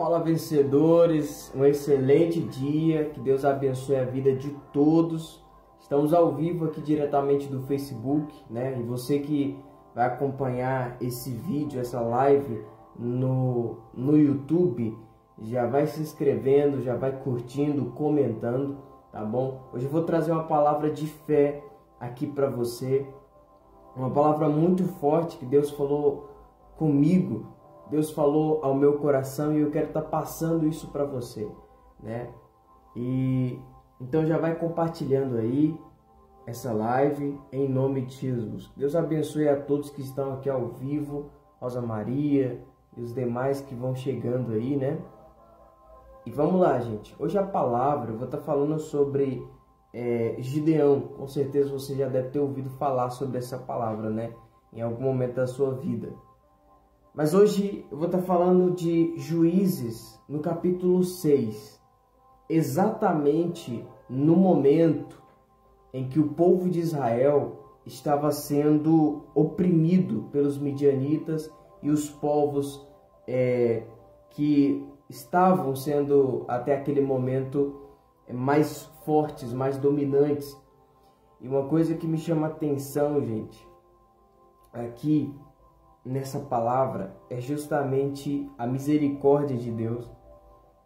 Fala, vencedores, um excelente dia, que Deus abençoe a vida de todos. Estamos ao vivo aqui diretamente do Facebook, né? E você que vai acompanhar esse vídeo, essa live no YouTube, já vai se inscrevendo, já vai curtindo, comentando, tá bom? Hoje eu vou trazer uma palavra de fé aqui para você, uma palavra muito forte que Deus falou comigo. Deus falou ao meu coração e eu quero estar passando isso para você, né? E então já vai compartilhando aí essa live em nome de Jesus. Deus abençoe a todos que estão aqui ao vivo, Rosa Maria e os demais que vão chegando aí, né? E vamos lá, gente. Hoje a palavra, eu vou estar falando sobre Gideão. Com certeza você já deve ter ouvido falar sobre essa palavra, né? Em algum momento da sua vida. Mas hoje eu vou estar falando de Juízes, no capítulo 6, exatamente no momento em que o povo de Israel estava sendo oprimido pelos midianitas e os povos que estavam sendo até aquele momento mais fortes, mais dominantes. E uma coisa que me chama a atenção, gente, aqui nessa palavra é justamente a misericórdia de Deus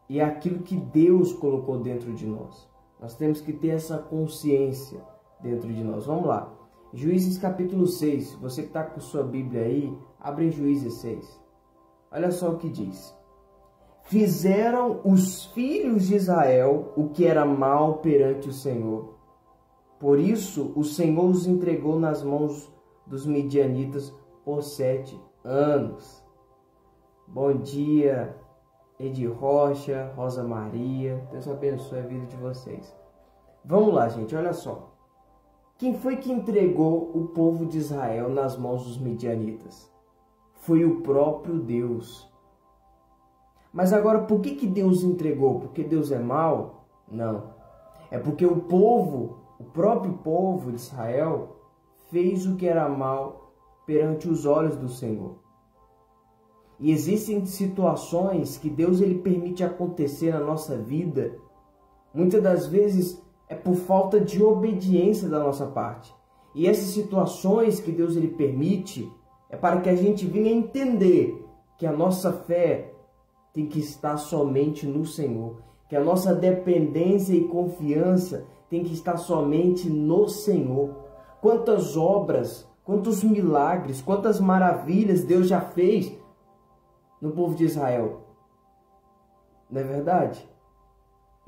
e aquilo que Deus colocou dentro de nós. Nós temos que ter essa consciência dentro de nós. Vamos lá. Juízes capítulo 6. Você que está com sua Bíblia aí, abre em Juízes 6. Olha só o que diz. Fizeram os filhos de Israel o que era mal perante o Senhor. Por isso o Senhor os entregou nas mãos dos midianitas por 7 anos. Bom dia, Edi Rocha, Rosa Maria. Deus abençoe a vida de vocês. Vamos lá, gente, olha só. Quem foi que entregou o povo de Israel nas mãos dos midianitas? Foi o próprio Deus. Mas agora, por que Deus entregou? Porque Deus é mau? Não. É porque o próprio povo de Israel, fez o que era mal perante os olhos do Senhor. E existem situações que Deus ele permite acontecer na nossa vida. Muitas das vezes é por falta de obediência da nossa parte. E essas situações que Deus ele permite é para que a gente venha entender que a nossa fé tem que estar somente no Senhor, que a nossa dependência e confiança tem que estar somente no Senhor. Quantas obras, quantos milagres, quantas maravilhas Deus já fez no povo de Israel. Não é verdade?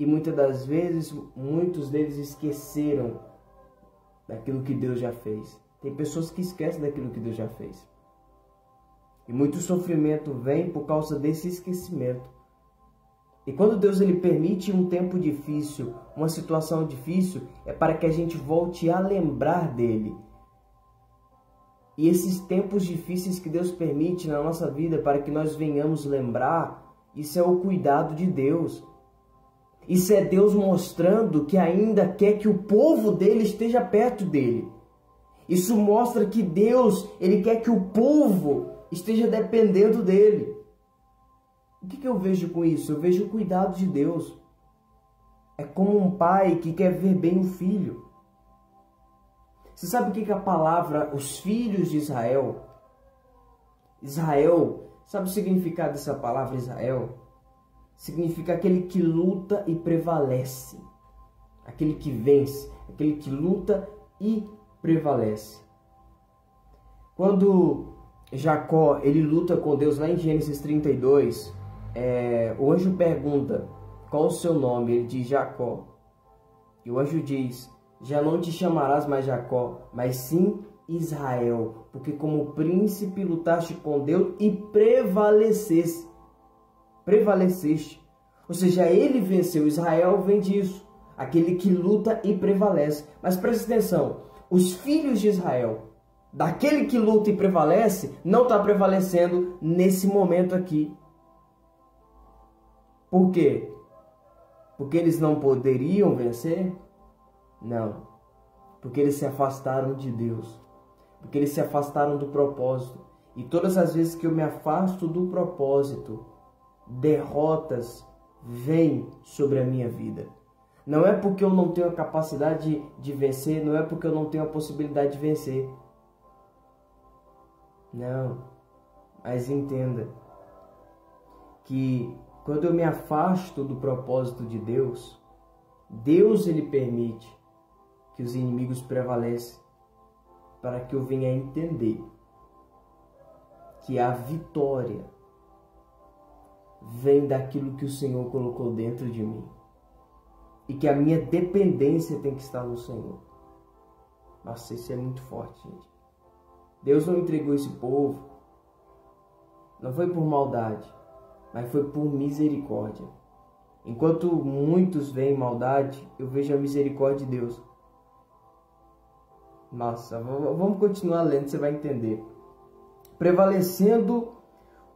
E muitas das vezes, muitos deles esqueceram daquilo que Deus já fez. Tem pessoas que esquecem daquilo que Deus já fez. E muito sofrimento vem por causa desse esquecimento. E quando Deus ele permite um tempo difícil, uma situação difícil, é para que a gente volte a lembrar dele. E esses tempos difíceis que Deus permite na nossa vida para que nós venhamos lembrar, isso é o cuidado de Deus. Isso é Deus mostrando que ainda quer que o povo dele esteja perto dele. Isso mostra que Deus ele quer que o povo esteja dependendo dele. O que eu vejo com isso? Eu vejo o cuidado de Deus. É como um pai que quer ver bem o filho. Você sabe o que a palavra, os filhos de Israel? Israel, sabe o significado dessa palavra Israel? Significa aquele que luta e prevalece. Aquele que vence, aquele que luta e prevalece. Quando Jacó, ele luta com Deus lá em Gênesis 32, o anjo pergunta, qual o seu nome? Ele diz Jacó. E o anjo diz, já não te chamarás mais Jacó, mas sim Israel, porque como príncipe lutaste com Deus e prevaleceste. Ou seja, ele venceu. Israel vem disso, aquele que luta e prevalece. Mas preste atenção, os filhos de Israel, daquele que luta e prevalece, não está prevalecendo nesse momento aqui. Por quê? Porque eles não poderiam vencer? Não. Porque eles se afastaram de Deus. Porque eles se afastaram do propósito. E todas as vezes que eu me afasto do propósito, derrotas vêm sobre a minha vida. Não é porque eu não tenho a capacidade de vencer, não é porque eu não tenho a possibilidade de vencer. Não, mas entenda que quando eu me afasto do propósito de Deus, Deus ele permite que os inimigos prevaleçam para que eu venha a entender que a vitória vem daquilo que o Senhor colocou dentro de mim. E que a minha dependência tem que estar no Senhor. Nossa, isso é muito forte, gente. Deus não entregou esse povo, não foi por maldade, mas foi por misericórdia. Enquanto muitos veem maldade, eu vejo a misericórdia de Deus. Nossa, vamos continuar lendo, você vai entender. Prevalecendo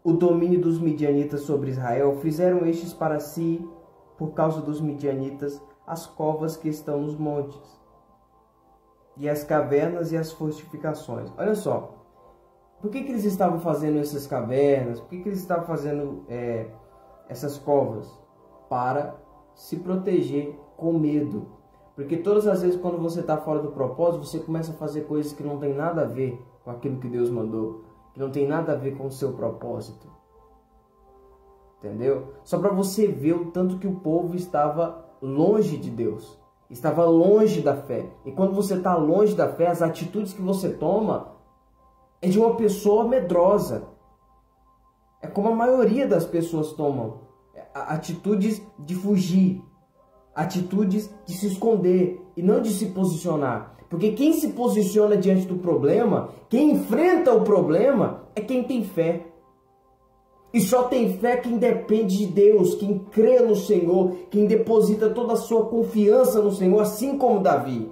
o domínio dos midianitas sobre Israel, fizeram estes para si, por causa dos midianitas, as covas que estão nos montes, e as cavernas e as fortificações. Olha só, por que eles estavam fazendo essas cavernas? Por que eles estavam fazendo essas covas? Para se proteger com medo. Porque todas as vezes quando você está fora do propósito, você começa a fazer coisas que não tem nada a ver com aquilo que Deus mandou, que não tem nada a ver com o seu propósito. Entendeu? Só para você ver o tanto que o povo estava longe de Deus, estava longe da fé. E quando você está longe da fé, as atitudes que você toma é de uma pessoa medrosa. É como a maioria das pessoas tomam. Atitudes de fugir, atitudes de se esconder e não de se posicionar. Porque quem se posiciona diante do problema, quem enfrenta o problema, é quem tem fé. E só tem fé quem depende de Deus, quem crê no Senhor, quem deposita toda a sua confiança no Senhor, assim como Davi.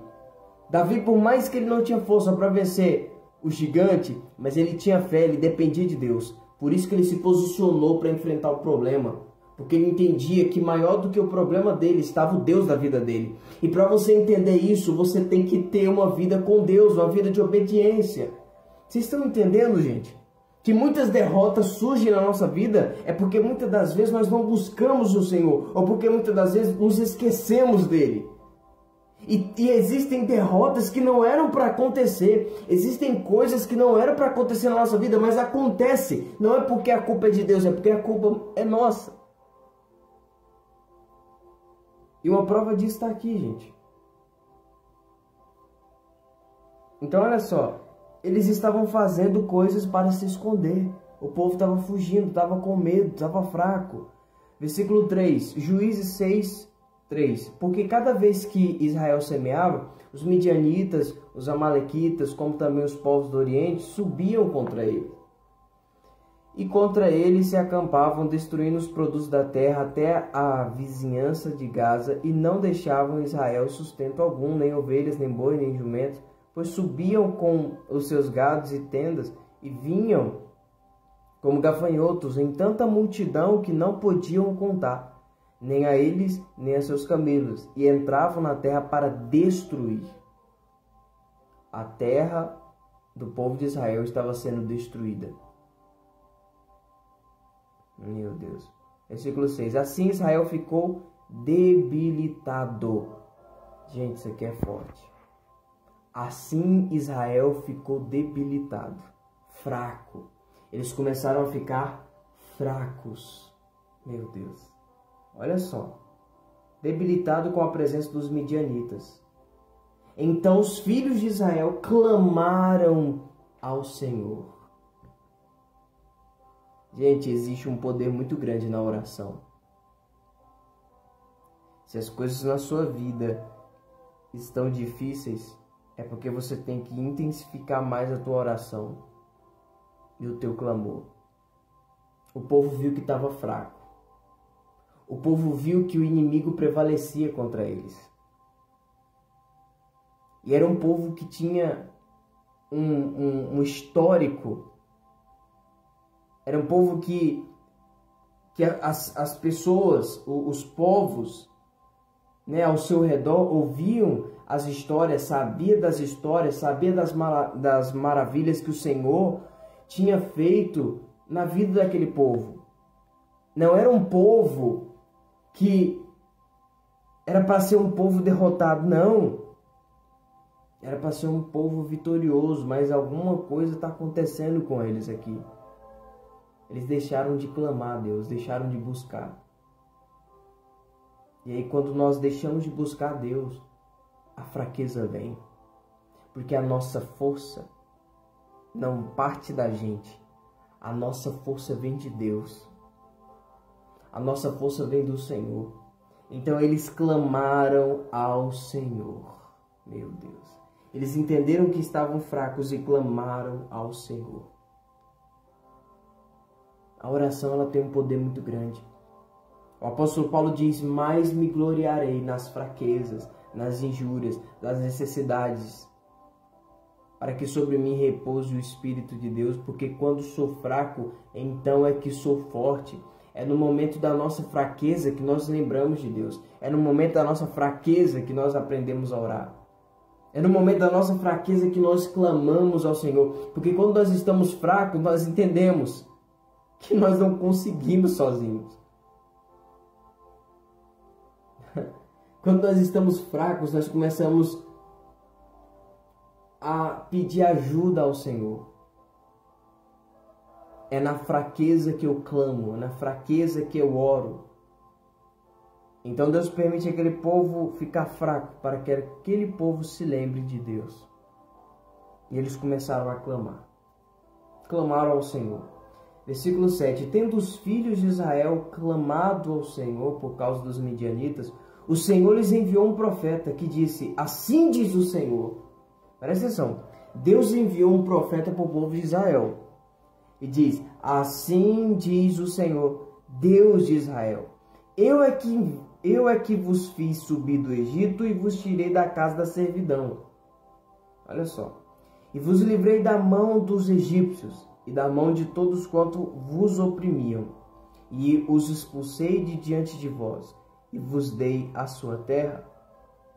Davi, por mais que ele não tinha força para vencer o gigante, mas ele tinha fé, ele dependia de Deus. Por isso que ele se posicionou para enfrentar o problema. Porque ele entendia que maior do que o problema dele estava o Deus da vida dele. E para você entender isso, você tem que ter uma vida com Deus, uma vida de obediência. Vocês estão entendendo, gente? Que muitas derrotas surgem na nossa vida é porque muitas das vezes nós não buscamos o Senhor, ou porque muitas das vezes nos esquecemos dele. E existem derrotas que não eram para acontecer, existem coisas que não eram para acontecer na nossa vida, mas acontece. Não é porque a culpa é de Deus, é porque a culpa é nossa. E uma prova disso está aqui, gente. Então olha só. Eles estavam fazendo coisas para se esconder. O povo estava fugindo, estava com medo, estava fraco. Versículo 3, Juízes 6, 3. Porque cada vez que Israel semeava, os midianitas, os amalequitas, como também os povos do Oriente, subiam contra ele. E contra ele se acampavam, destruindo os produtos da terra até a vizinhança de Gaza, e não deixavam Israel sustento algum, nem ovelhas, nem boi, nem jumentos, pois subiam com os seus gados e tendas, e vinham como gafanhotos em tanta multidão que não podiam contar, nem a eles, nem a seus camelos, e entravam na terra para destruir. A terra do povo de Israel estava sendo destruída. Meu Deus. Versículo 6. Assim Israel ficou debilitado. Gente, isso aqui é forte. Assim Israel ficou debilitado, fraco. Eles começaram a ficar fracos. Meu Deus. Olha só. Debilitado com a presença dos midianitas. Então os filhos de Israel clamaram ao Senhor. Gente, existe um poder muito grande na oração. Se as coisas na sua vida estão difíceis, é porque você tem que intensificar mais a tua oração e o teu clamor. O povo viu que estava fraco. O povo viu que o inimigo prevalecia contra eles. E era um povo que tinha um histórico. Era um povo que as pessoas, os povos, né, ao seu redor ouviam as histórias, sabia das maravilhas que o Senhor tinha feito na vida daquele povo. Não era um povo que era para ser um povo derrotado, não. Era para ser um povo vitorioso, mas alguma coisa está acontecendo com eles aqui. Eles deixaram de clamar a Deus, deixaram de buscar. E aí quando nós deixamos de buscar a Deus, a fraqueza vem. Porque a nossa força não parte da gente. A nossa força vem de Deus. A nossa força vem do Senhor. Então eles clamaram ao Senhor. Meu Deus. Eles entenderam que estavam fracos e clamaram ao Senhor. A oração ela tem um poder muito grande. O apóstolo Paulo diz: mais me gloriarei nas fraquezas, nas injúrias, nas necessidades, para que sobre mim repouse o Espírito de Deus, porque quando sou fraco, então é que sou forte. É no momento da nossa fraqueza que nós lembramos de Deus. É no momento da nossa fraqueza que nós aprendemos a orar. É no momento da nossa fraqueza que nós clamamos ao Senhor. Porque quando nós estamos fracos, nós entendemos que nós não conseguimos sozinhos. Quando nós estamos fracos, nós começamos a pedir ajuda ao Senhor. É na fraqueza que eu clamo, é na fraqueza que eu oro. Então Deus permite aquele povo ficar fraco para que aquele povo se lembre de Deus. E eles começaram a clamar. Clamaram ao Senhor. Versículo 7. Tendo os filhos de Israel clamado ao Senhor por causa dos midianitas, o Senhor lhes enviou um profeta que disse: assim diz o Senhor. Presta atenção. Deus enviou um profeta para o povo de Israel. E diz: assim diz o Senhor, Deus de Israel. Eu é que vos fiz subir do Egito e vos tirei da casa da servidão. Olha só. E vos livrei da mão dos egípcios e da mão de todos quanto vos oprimiam. E os expulsei de diante de vós e vos dei a sua terra.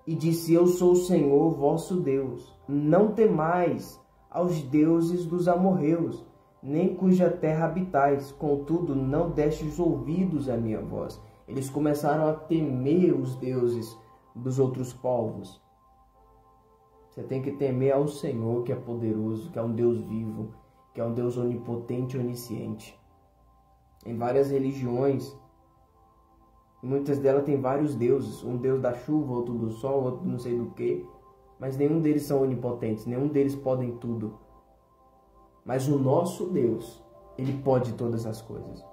E disse: eu sou o Senhor vosso Deus. Não temais aos deuses dos amorreus, nem cuja terra habitais. Contudo, não destes ouvidos à minha voz. Eles começaram a temer os deuses dos outros povos. Você tem que temer ao Senhor, que é poderoso, que é um Deus vivo, que é um Deus onipotente e onisciente. Em várias religiões, muitas delas têm vários deuses. Um deus da chuva, outro do sol, outro não sei do que. Mas nenhum deles são onipotentes, nenhum deles podem tudo. Mas o nosso Deus, Ele pode todas as coisas.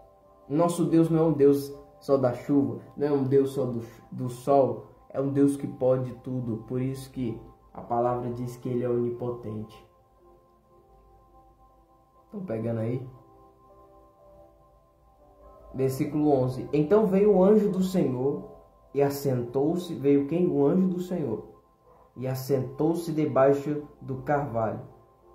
O nosso Deus não é um Deus só da chuva, não é um Deus só do sol. É um Deus que pode tudo. Por isso que a palavra diz que Ele é onipotente. Estão pegando aí? Versículo 11. Então veio o anjo do Senhor e assentou-se. Veio quem? O anjo do Senhor. E assentou-se debaixo do carvalho,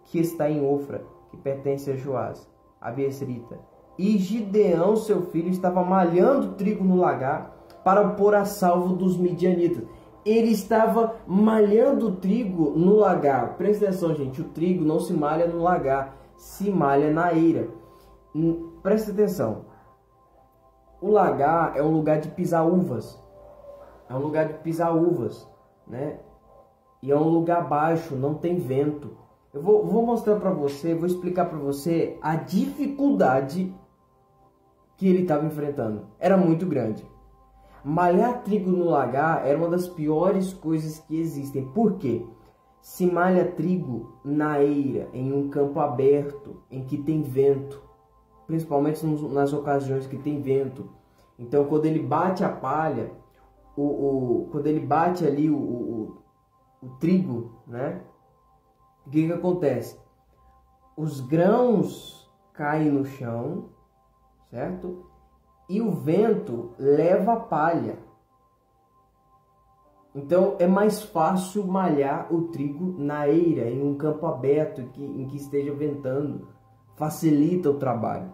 que está em Ofra, que pertence a Joás, a Biesrita. E Gideão, seu filho, estava malhando trigo no lagar para pôr a salvo dos midianitas. Ele estava malhando trigo no lagar. Presta atenção, gente. O trigo não se malha no lagar, se malha na eira. Presta atenção. O lagar é um lugar de pisar uvas. É um lugar de pisar uvas, né? E é um lugar baixo, não tem vento. Eu vou mostrar para você, vou explicar para você a dificuldade que ele estava enfrentando. Era muito grande. Malhar trigo no lagar era uma das piores coisas que existem. Por quê? Se malha trigo na eira, em um campo aberto, em que tem vento, principalmente nas ocasiões que tem vento. Então, quando ele bate a palha, quando ele bate ali o trigo, né? O que acontece? Os grãos caem no chão, certo? E o vento leva a palha. Então é mais fácil malhar o trigo na eira, em um campo aberto em que esteja ventando. Facilita o trabalho.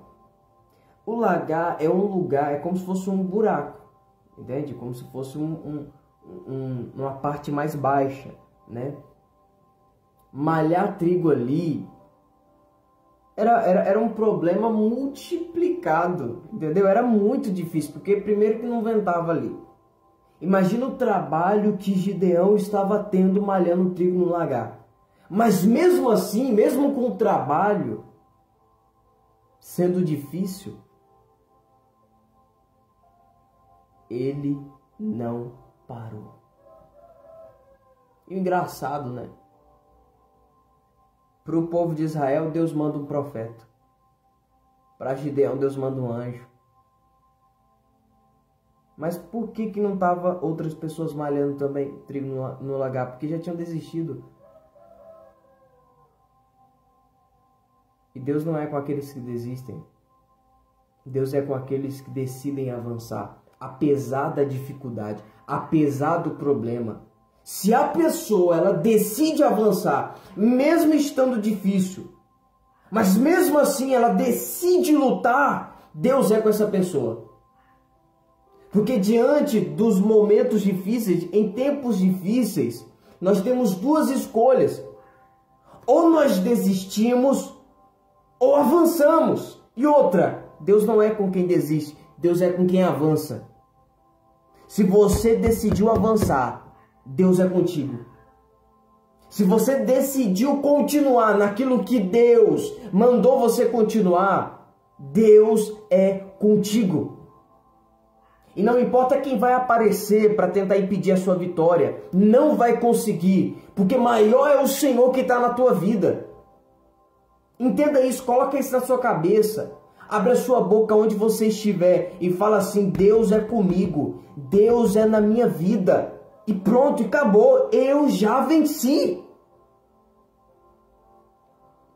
O lagar é um lugar, é como se fosse um buraco, entende? Como se fosse uma parte mais baixa, né? Malhar trigo ali era um problema multiplicado, entendeu? Era muito difícil, porque primeiro que não ventava ali. Imagina o trabalho que Gideão estava tendo malhando trigo no lagar. Mas mesmo assim, mesmo com o trabalho sendo difícil, ele não parou. E o engraçado, né? Para o povo de Israel, Deus manda um profeta. Para Gideão, Deus manda um anjo. Mas por que não estavam outras pessoas malhando também trigo no lagar? Porque já tinham desistido. E Deus não é com aqueles que desistem. Deus é com aqueles que decidem avançar, apesar da dificuldade, apesar do problema. Se a pessoa ela decide avançar, mesmo estando difícil, mas mesmo assim ela decide lutar, Deus é com essa pessoa. Porque diante dos momentos difíceis, em tempos difíceis, nós temos duas escolhas. Ou nós desistimos, ou avançamos. E outra, Deus não é com quem desiste, Deus é com quem avança. Se você decidiu avançar, Deus é contigo. Se você decidiu continuar naquilo que Deus mandou você continuar, Deus é contigo. E não importa quem vai aparecer para tentar impedir a sua vitória, não vai conseguir, porque maior é o Senhor que está na tua vida. Entenda isso, coloca isso na sua cabeça. Abre a sua boca onde você estiver e fala assim: Deus é comigo, Deus é na minha vida. E pronto, acabou, eu já venci.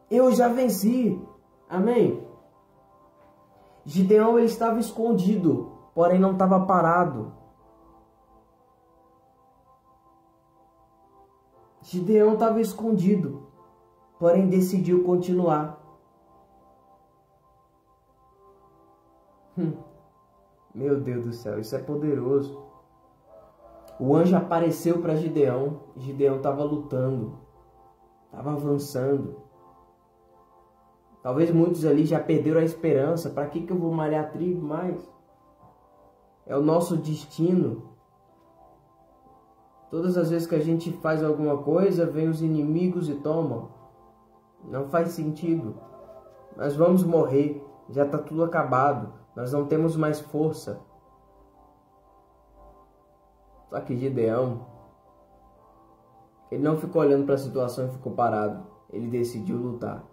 Eu já venci. Amém? Gideão ele estava escondido, porém não estava parado. Gideão estava escondido, porém decidiu continuar. Meu Deus do céu, isso é poderoso. O anjo apareceu para Gideão. Gideão estava lutando, estava avançando. Talvez muitos ali já perderam a esperança. Para que eu vou malhar trigo mais? É o nosso destino. Todas as vezes que a gente faz alguma coisa, vem os inimigos e tomam. Não faz sentido. Nós vamos morrer. Já está tudo acabado. Nós não temos mais força. Só que Gideão, ele não ficou olhando para a situação e ficou parado. Ele decidiu lutar.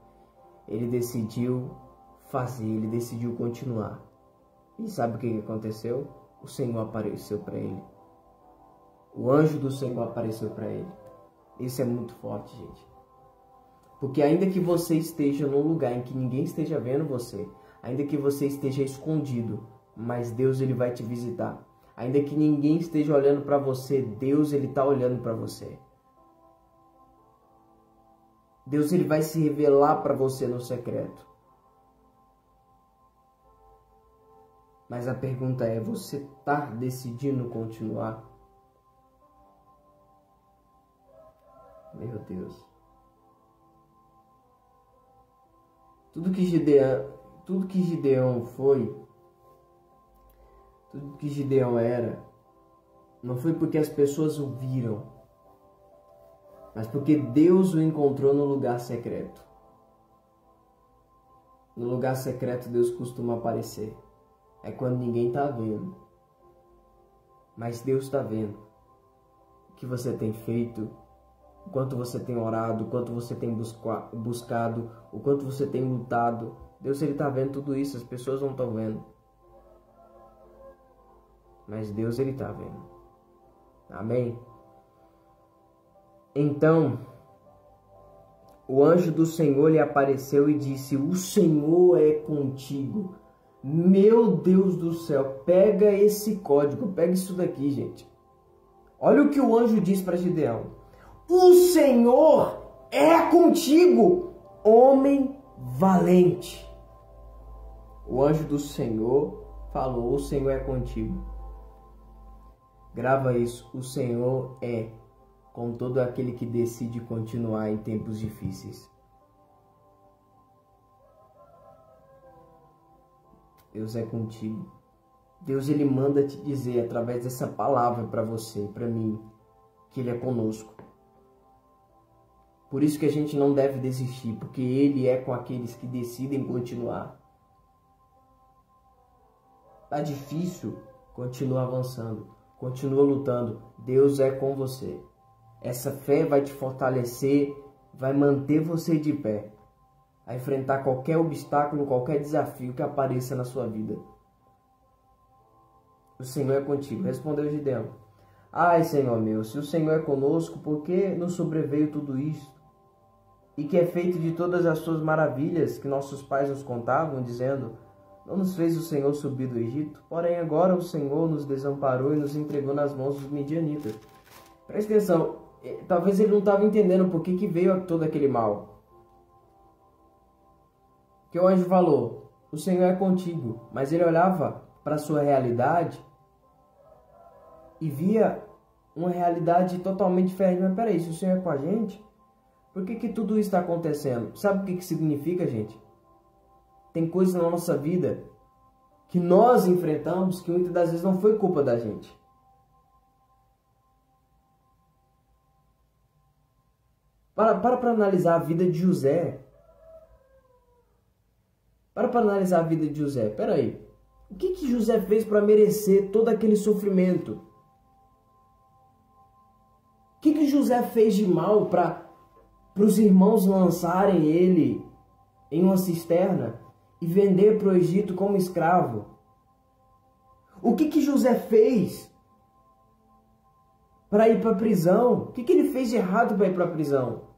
Ele decidiu fazer. Ele decidiu continuar. E sabe o que aconteceu? O Senhor apareceu para ele. O anjo do Senhor apareceu para ele. Isso é muito forte, gente. Porque ainda que você esteja num lugar em que ninguém esteja vendo você, ainda que você esteja escondido, mas Deus ele vai te visitar. Ainda que ninguém esteja olhando para você, Deus ele está olhando para você. Deus ele vai se revelar para você no secreto. Mas a pergunta é, você está decidindo continuar? Meu Deus. Tudo que Gideão foi, tudo que Gideão era, não foi porque as pessoas o viram, mas porque Deus o encontrou no lugar secreto. No lugar secreto Deus costuma aparecer. É quando ninguém está vendo. Mas Deus está vendo o que você tem feito, o quanto você tem orado, o quanto você tem buscado, o quanto você tem lutado. Deus ele está vendo tudo isso, as pessoas não estão vendo. Mas Deus ele está vendo. Amém? Então, o anjo do Senhor lhe apareceu e disse: o Senhor é contigo. Meu Deus do céu, pega esse código, pega isso daqui, gente. Olha o que o anjo diz para Gideão: o Senhor é contigo, homem valente. O anjo do Senhor falou: o Senhor é contigo. Grava isso, o Senhor é com todo aquele que decide continuar em tempos difíceis. Deus é contigo. Deus, Ele manda te dizer através dessa palavra para você e para mim que Ele é conosco. Por isso que a gente não deve desistir, porque Ele é com aqueles que decidem continuar. Tá difícil? Continua avançando, continua lutando. Deus é com você. Essa fé vai te fortalecer, vai manter você de pé a enfrentar qualquer obstáculo, qualquer desafio que apareça na sua vida. O Senhor é contigo. Respondeu Gideão: ai, Senhor meu, se o Senhor é conosco, por que nos sobreveio tudo isto? E que é feito de todas as suas maravilhas que nossos pais nos contavam, dizendo: não nos fez o Senhor subir do Egito? Porém agora o Senhor nos desamparou e nos entregou nas mãos dos midianitas. Presta atenção, talvez ele não estava entendendo por que veio todo aquele mal. Que o anjo falou: o Senhor é contigo. Mas ele olhava para a sua realidade e via uma realidade totalmente diferente. Mas peraí, se o Senhor é com a gente, por que tudo isso está acontecendo? Sabe o que significa, gente? Tem coisas na nossa vida que nós enfrentamos que muitas das vezes não foi culpa da gente. Para analisar a vida de José. Para analisar a vida de José. Peraí. O que José fez para merecer todo aquele sofrimento? O que José fez de mal para os irmãos lançarem ele em uma cisterna e vender para o Egito como escravo? O que José fez para ir para a prisão? O que ele fez de errado para ir para a prisão?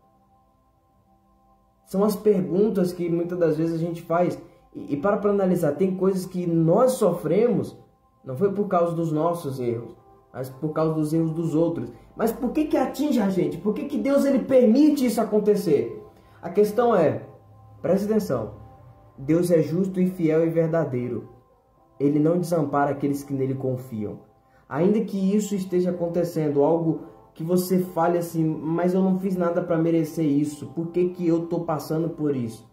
São as perguntas que muitas das vezes a gente faz. E para analisar, tem coisas que nós sofremos, não foi por causa dos nossos erros, mas por causa dos erros dos outros. Mas por que atinge a gente? Por que Deus ele permite isso acontecer? A questão é, preste atenção, Deus é justo e fiel e verdadeiro. Ele não desampara aqueles que nele confiam. Ainda que isso esteja acontecendo, algo que você fale assim, mas eu não fiz nada para merecer isso, por que eu estou passando por isso?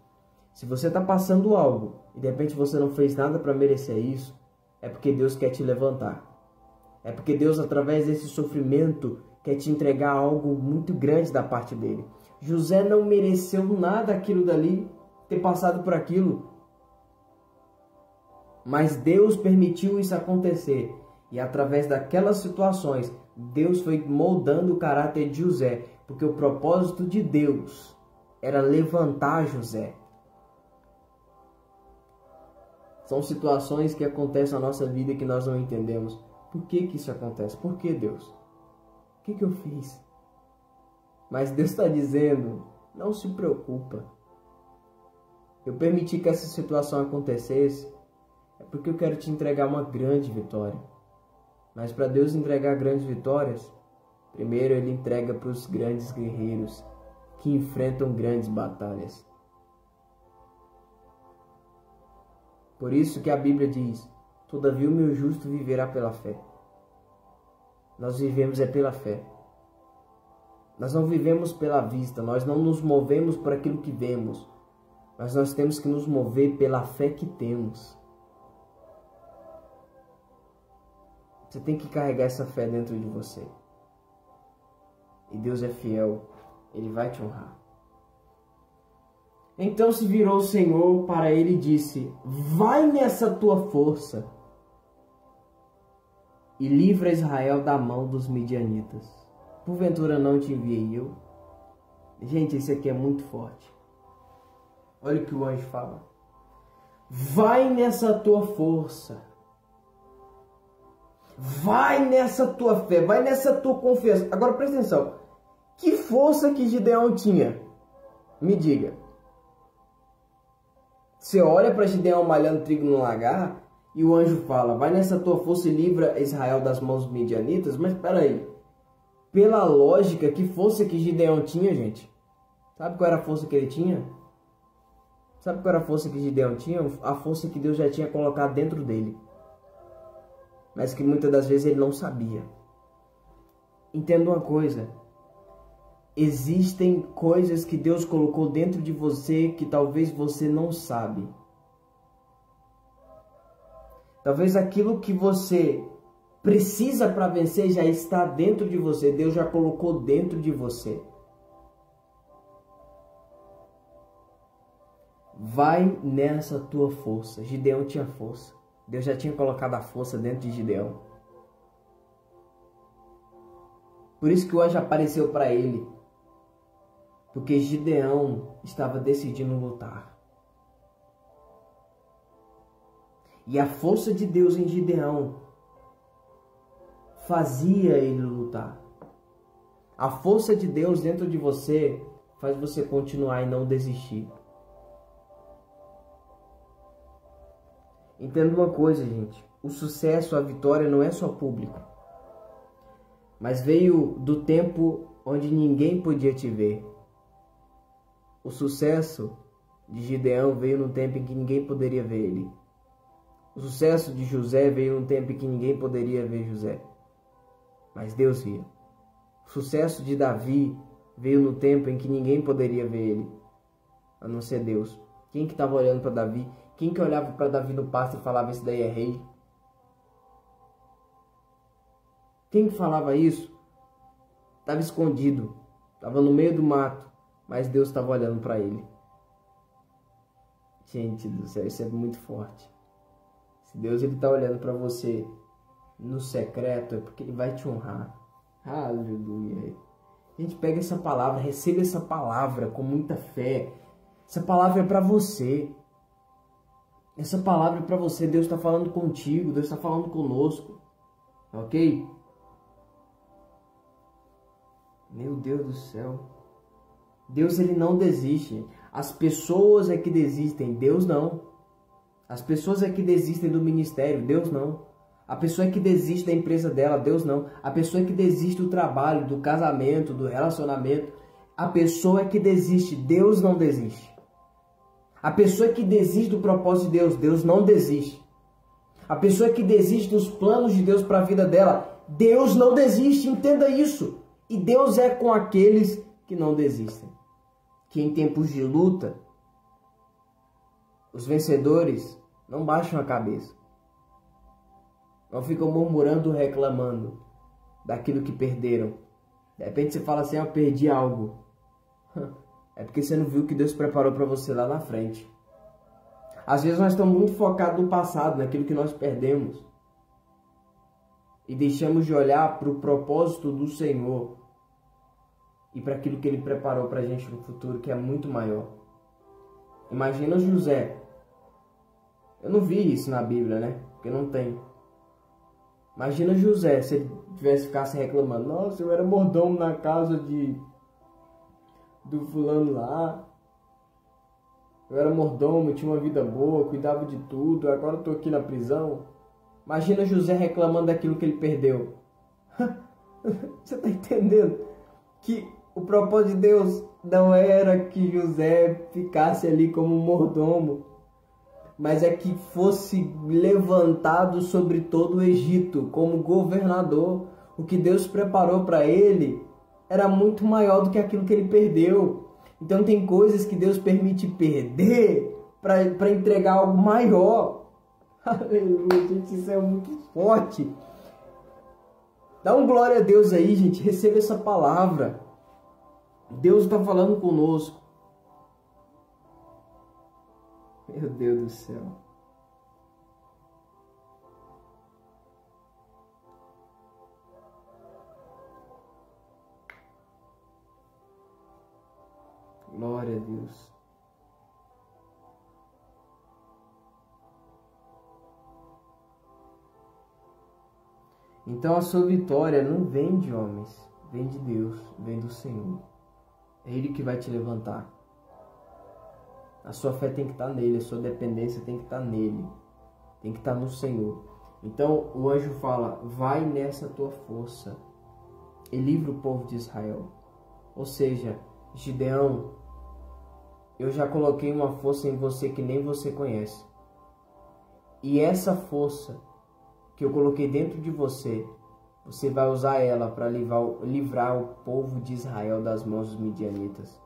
Se você está passando algo e de repente você não fez nada para merecer isso, é porque Deus quer te levantar. É porque Deus, através desse sofrimento, quer te entregar algo muito grande da parte dele. José não mereceu nada aquilo dali, ter passado por aquilo. Mas Deus permitiu isso acontecer. E através daquelas situações, Deus foi moldando o caráter de José. Porque o propósito de Deus era levantar José. São situações que acontecem na nossa vida que nós não entendemos. Por que isso acontece? Por que, Deus? O que eu fiz? Mas Deus está dizendo, não se preocupa. Eu permiti que essa situação acontecesse, é porque eu quero te entregar uma grande vitória. Mas para Deus entregar grandes vitórias, primeiro Ele entrega para os grandes guerreiros que enfrentam grandes batalhas. Por isso que a Bíblia diz, todavia o meu justo viverá pela fé. Nós vivemos pela fé. Nós não vivemos pela vista, nós não nos movemos por aquilo que vemos, mas nós temos que nos mover pela fé que temos. Você tem que carregar essa fé dentro de você. E Deus é fiel, Ele vai te honrar. Então se virou o Senhor para ele e disse, vai nessa tua força e livra Israel da mão dos midianitas. Porventura não te enviei eu? Gente, isso aqui é muito forte. Olha o que o anjo fala. Vai nessa tua força. Vai nessa tua fé. Vai nessa tua confiança. Agora presta atenção. Que força que Gideão tinha? Me diga. Você olha para Gideão malhando trigo no lagar e o anjo fala, vai nessa tua força e livra Israel das mãos dos midianitas. Mas espera aí. Pela lógica, que força que Gideão tinha, gente? Sabe qual era a força que ele tinha? Sabe qual era a força que Gideão tinha? A força que Deus já tinha colocado dentro dele. Mas que muitas das vezes ele não sabia. Entenda uma coisa. Existem coisas que Deus colocou dentro de você que talvez você não sabe. Talvez aquilo que você precisa para vencer já está dentro de você. Deus já colocou dentro de você. Vai nessa tua força. Gideão tinha força. Deus já tinha colocado a força dentro de Gideão. Por isso que o anjo apareceu para ele. Porque Gideão estava decidindo lutar. E a força de Deus em Gideão fazia ele lutar. A força de Deus dentro de você faz você continuar e não desistir. Entenda uma coisa, gente. O sucesso, a vitória não é só público. Mas veio do tempo onde ninguém podia te ver. O sucesso de Gideão veio num tempo em que ninguém poderia ver ele. O sucesso de José veio num tempo em que ninguém poderia ver José. Mas Deus via. O sucesso de Davi veio no tempo em que ninguém poderia ver ele, a não ser Deus. Quem que estava olhando para Davi? Quem que olhava para Davi no pasto e falava, esse daí é rei? Quem que falava isso? Estava escondido, estava no meio do mato, mas Deus estava olhando para ele. Gente do céu, isso é muito forte. Se Deus está olhando para você no secreto, é porque Ele vai te honrar. Aleluia. A gente pega essa palavra, receba essa palavra com muita fé. Essa palavra é para você. Essa palavra é para você. Deus está falando contigo, Deus está falando conosco. Ok? Meu Deus do céu. Deus, Ele não desiste. As pessoas é que desistem, Deus não. As pessoas é que desistem do ministério, Deus não. A pessoa é que desiste da empresa dela, Deus não. A pessoa é que desiste do trabalho, do casamento, do relacionamento. A pessoa é que desiste, Deus não desiste. A pessoa é que desiste do propósito de Deus, Deus não desiste. A pessoa é que desiste dos planos de Deus para a vida dela, Deus não desiste, entenda isso. E Deus é com aqueles que não desistem. Que em tempos de luta, os vencedores não baixam a cabeça. Não ficam murmurando, reclamando daquilo que perderam. De repente você fala assim, eu perdi algo. É porque você não viu o que Deus preparou para você lá na frente. Às vezes nós estamos muito focados no passado, naquilo que nós perdemos. E deixamos de olhar para o propósito do Senhor. E para aquilo que Ele preparou para a gente no futuro, que é muito maior. Imagina José. Eu não vi isso na Bíblia, né? Porque não tem. Imagina José, se ele ficasse reclamando. Nossa, eu era mordomo na casa do fulano lá. Eu era mordomo, tinha uma vida boa, cuidava de tudo. Agora eu tô aqui na prisão. Imagina José reclamando daquilo que ele perdeu. Você tá entendendo? Que o propósito de Deus não era que José ficasse ali como mordomo, mas é que fosse levantado sobre todo o Egito como governador. O que Deus preparou para ele era muito maior do que aquilo que ele perdeu. Então tem coisas que Deus permite perder para entregar algo maior. Aleluia, gente, isso é muito forte. Dá um glória a Deus aí, gente. Receba essa palavra. Deus está falando conosco. Meu Deus do céu. Glória a Deus. Então a sua vitória não vem de homens, vem de Deus, vem do Senhor. É Ele que vai te levantar. A sua fé tem que estar nele, a sua dependência tem que estar nele, tem que estar no Senhor. Então o anjo fala, vai nessa tua força e livra o povo de Israel. Ou seja, Gideão, eu já coloquei uma força em você que nem você conhece. E essa força que eu coloquei dentro de você, você vai usar ela para livrar o povo de Israel das mãos dos midianitas.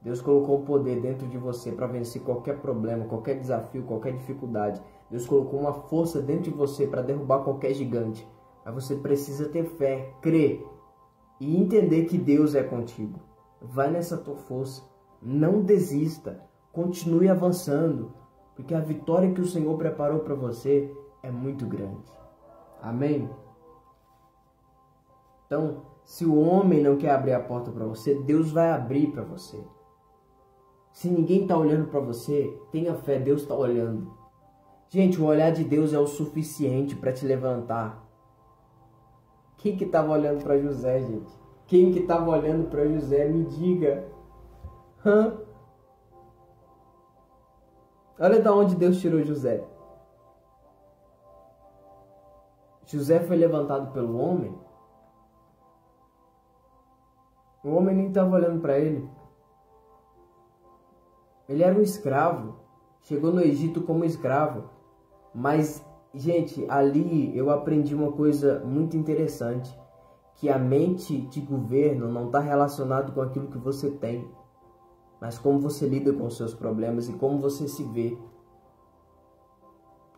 Deus colocou um poder dentro de você para vencer qualquer problema, qualquer desafio, qualquer dificuldade. Deus colocou uma força dentro de você para derrubar qualquer gigante. Mas você precisa ter fé, crer e entender que Deus é contigo. Vai nessa tua força. Não desista. Continue avançando. Porque a vitória que o Senhor preparou para você é muito grande. Amém? Então, se o homem não quer abrir a porta para você, Deus vai abrir para você. Se ninguém está olhando para você, tenha fé, Deus está olhando. Gente, o olhar de Deus é o suficiente para te levantar. Quem que estava olhando para José, gente? Quem que estava olhando para José? Me diga. Olha de onde Deus tirou José. José foi levantado pelo homem. O homem nem estava olhando para ele. Ele era um escravo. Chegou no Egito como escravo. Mas, gente, ali eu aprendi uma coisa muito interessante. Que a mente de governo não está relacionado com aquilo que você tem. Mas como você lida com os seus problemas e como você se vê.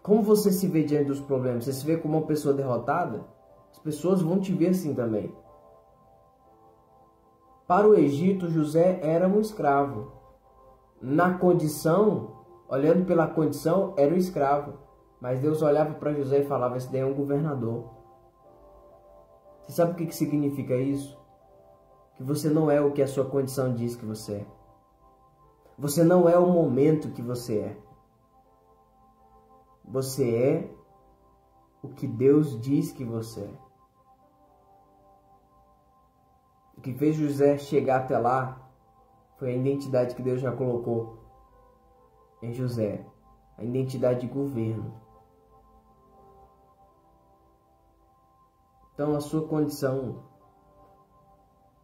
Como você se vê diante dos problemas? Você se vê como uma pessoa derrotada? As pessoas vão te ver assim também. Para o Egito, José era um escravo. Na condição, olhando pela condição, era um escravo. Mas Deus olhava para José e falava, esse daí é um governador. Você sabe o que significa isso? Que você não é o que a sua condição diz que você é. Você não é o momento que você é. Você é o que Deus diz que você é. O que fez José chegar até lá foi a identidade que Deus já colocou em José. A identidade de governo. Então a sua condição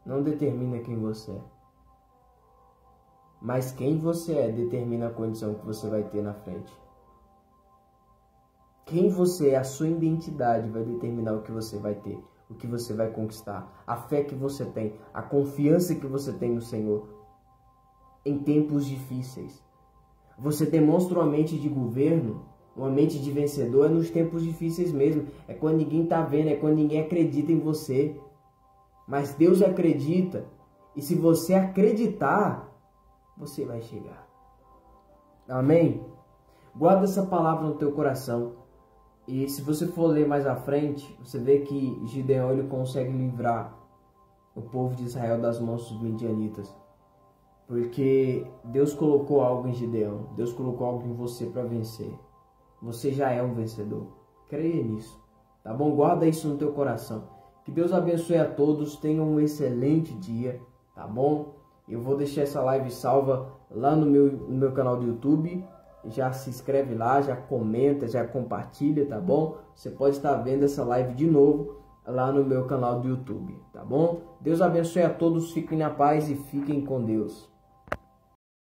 não determina quem você é. Mas quem você é determina a condição que você vai ter na frente. Quem você é, a sua identidade vai determinar o que você vai ter, o que você vai conquistar, a fé que você tem, a confiança que você tem no Senhor em tempos difíceis. Você demonstra uma mente de governo, uma mente de vencedor nos tempos difíceis mesmo. É quando ninguém está vendo, é quando ninguém acredita em você. Mas Deus acredita. E se você acreditar, você vai chegar. Amém? Guarda essa palavra no teu coração. E se você for ler mais à frente, você vê que Gideão ele consegue livrar o povo de Israel das mãos dos midianitas. Porque Deus colocou algo em Gideão. Deus colocou algo em você para vencer. Você já é um vencedor. Creia nisso. Tá bom? Guarda isso no teu coração. Que Deus abençoe a todos. Tenham um excelente dia. Tá bom? Eu vou deixar essa live salva lá no meu canal do YouTube. Já se inscreve lá, já comenta, já compartilha, tá bom? Você pode estar vendo essa live de novo lá no meu canal do YouTube, tá bom? Deus abençoe a todos, fiquem na paz e fiquem com Deus.